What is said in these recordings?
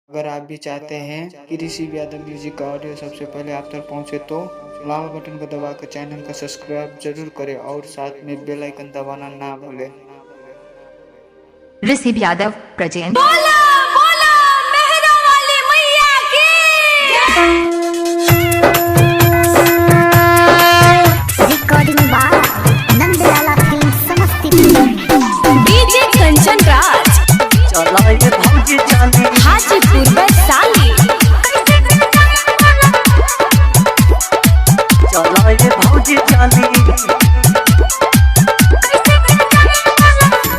अगर आप भी चाहते हैं कि ऋषि यादव म्यूजिक का ऑडियो सबसे पहले आप तक पहुंचे तो लाल बटन को दबाकर चैनल को सब्सक्राइब जरूर करें और साथ में बेल आइकन दबाना ना भूलें। ऋषि यादव प्रेजेंट। बोला बोला मेहरा वाली मैया की recording by Nandlala film Samastipur. DJ Kanchan Raj चला ये भौजी चांदी हाजीपुर वैशाली। चला ये भौजी चांदी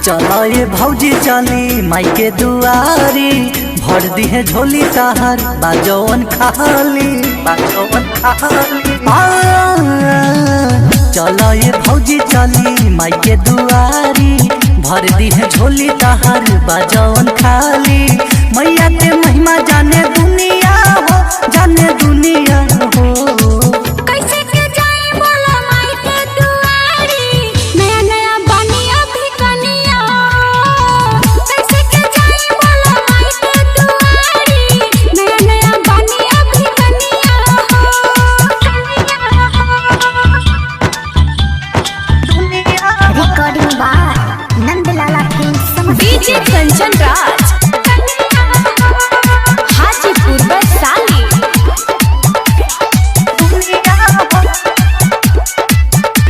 चला ये भौजी चांदी माई के दुआरी भर दी है झोली ताहर बाजौन खाली चला ये भौजी चांदी माई के दुआरी भर दी है झोली ताहर बाजौन खाली। मैया के महिमा जाने दुनिया हो कैसे के जाई बोला माई के दुआरी नया नया बनिया भी कनिया। कैसे के जाई बोला माई के दुआरी नया नया बनिया भी कनिया। Recording by Nandlala film Samastipur. DJ Kanchan Raj Hajipur Vaishali.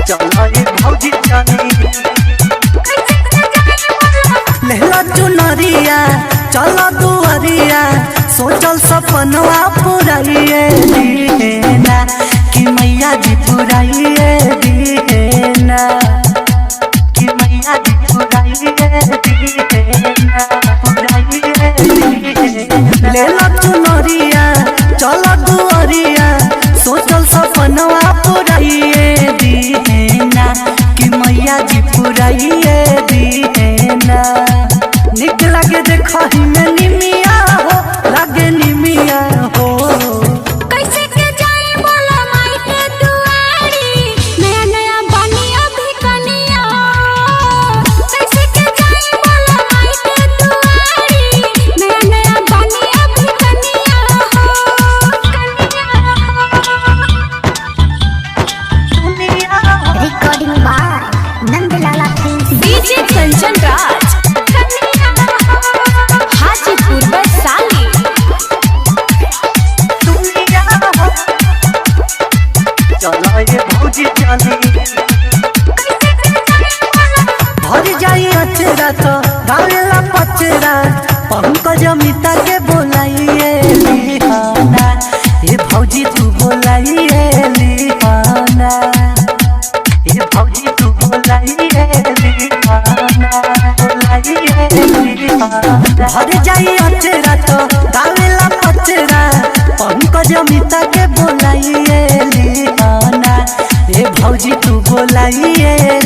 चला ये भौजी चांदी लहला चुनरिया चला दुआरिया सोचल सपनवा पुराइए दीना कि मैया जी पुराइए दीना कि मैया जी पुराइए दीना लहला चुनरिया चला दुआरिया सोचल सपनवा पुराइए दीना कि मैया जी पुराइए दीना। निक लगे देखही में निमिया हो लागे निमिया हो। कैसे के जाई बोला माई के दुआरी नया नया बनिया भी कनिया। कैसे के जाई बोला माई के दुआरी नया नया बनिया भी कनिया recording by Nandlala film. DJ Kanchan Raj Hajipur Vaishali. चला ये भौजी चांदी भर जाई अचरा तो गावेला पचरा पंकज अमिता के बोलाइए लिहाना ये भौजी तू बोलाइए लिहाना ये भौजी तू बोलाइए लिहाना भर जाई अचरा तो गावेला पचरा पंकज अमिता के बोलाइए लिहाना ये भौजी तू बोलाइए